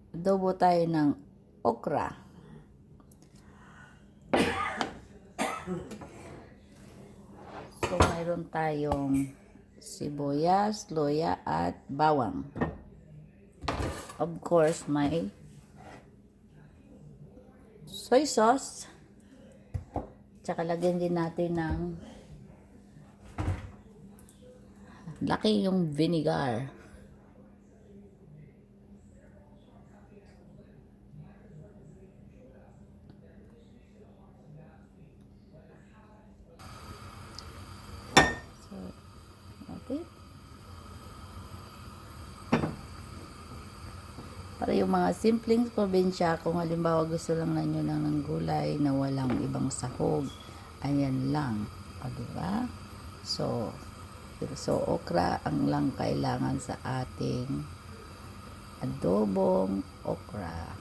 Adobo tayo ng okra. So, mayroon tayong sibuyas, luya, at bawang. Of course, may soy sauce. Tsaka lagyan din natin ng laki yung vinegar. So, okay. Para yung mga simpleng probinsya, kung halimbawa gusto lang ninyo ng gulay na walang ibang sahog, ayan lang. O, diba? So, okra ang lang kailangan sa ating adobong okra.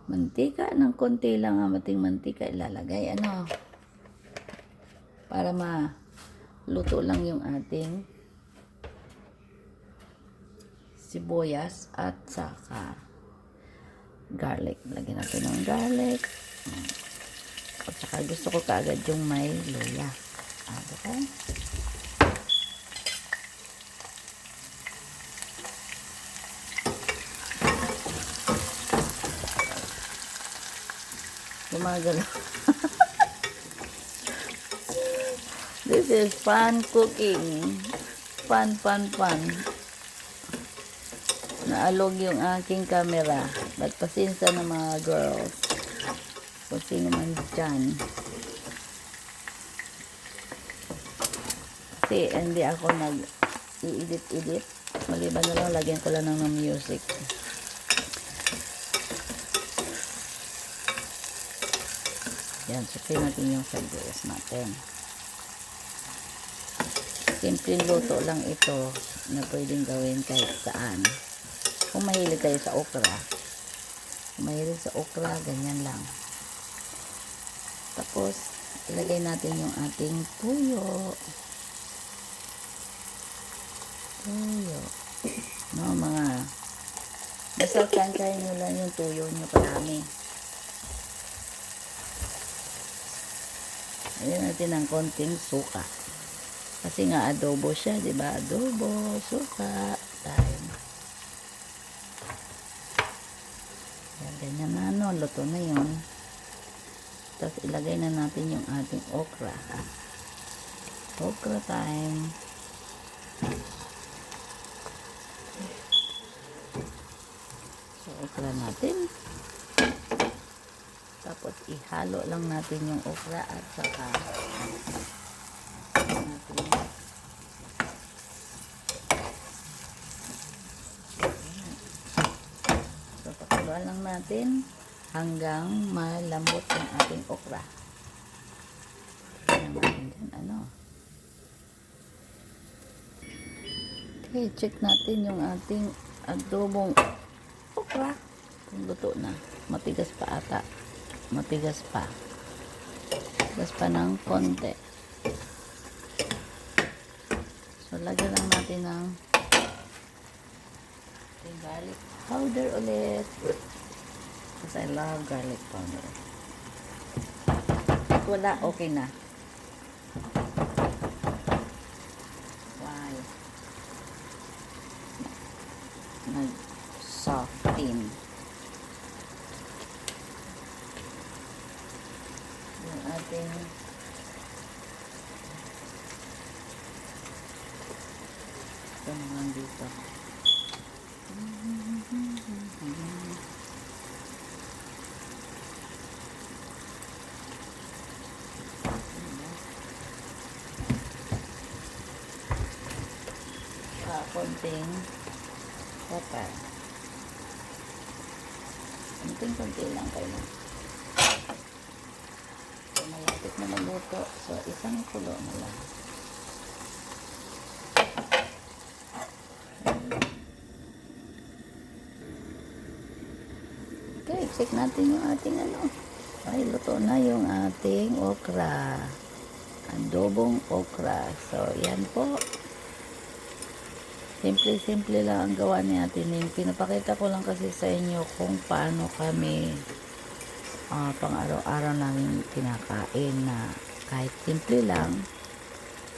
Mantika, ng konti lang ang mating mantika ilalagay. Ano? Para luto lang yung ating sibuyas at saka garlic. Lagyan natin ng garlic. At saka gusto ko kaagad yung may luya. Okay? Gumagalaw. This is fun cooking. Fun. Naalog yung aking camera. But pasensya na mga girls. Kung sino man dyan. Kasi hindi ako nag-i-edit. Maliban na lang, lagyan ko lang ng music. Yan, sukin natin yung sibuyas natin. Simpleng luto lang ito na pwedeng gawin kahit saan. Kung mahilig kayo sa okra, ganyan lang. Tapos, ilagay natin yung ating tuyo. No, mga basta kantahin nyo lang yung tuyo nyo parami. Ayan natin ng konting suka. Kasi nga adobo siya, di ba? Adobo, suka, time. Ayan, ganyan na, no? Luto na yun. Tapos ilagay na natin yung ating okra. Okra time. So, okra natin. Tapos ihalo lang natin yung okra at saka natin. So pakuluan lang natin hanggang malambot yung ating okra. Okay, check natin yung ating adobong okra. Kung luto na. Matigas pa ata. Matigas pa ng konti. So lagyan lang natin ng garlic powder ulit, because I love garlic powder. At wala, okay na. Wow, nag-soften yung ating ito naman dito. Konting pepper. Konting-konti lang kayo. So, malapit na maluto. So, isang kulo na lang. Okay, check natin yung ating ano. Ay, luto na yung ating okra. adobong okra. So, yan po. Simple-simple lang ang gawa ni Ate Ning. Pinapakita ko lang kasi sa inyo kung paano kami pang araw-araw namin kinakain na kahit simple lang,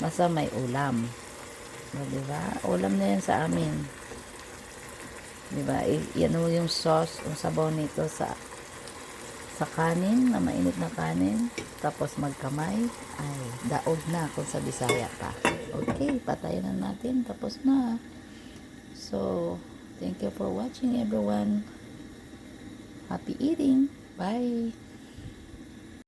basta may ulam. Diba? Ulam na yan sa amin. Diba? Yan yung sauce, yung sabaw nito sa kanin, na mainit na kanin. Tapos magkamay. Ay, daog na kung sa Bisaya pa. Okay, patayin na natin. Tapos na. So, thank you for watching everyone. Happy eating. Bye.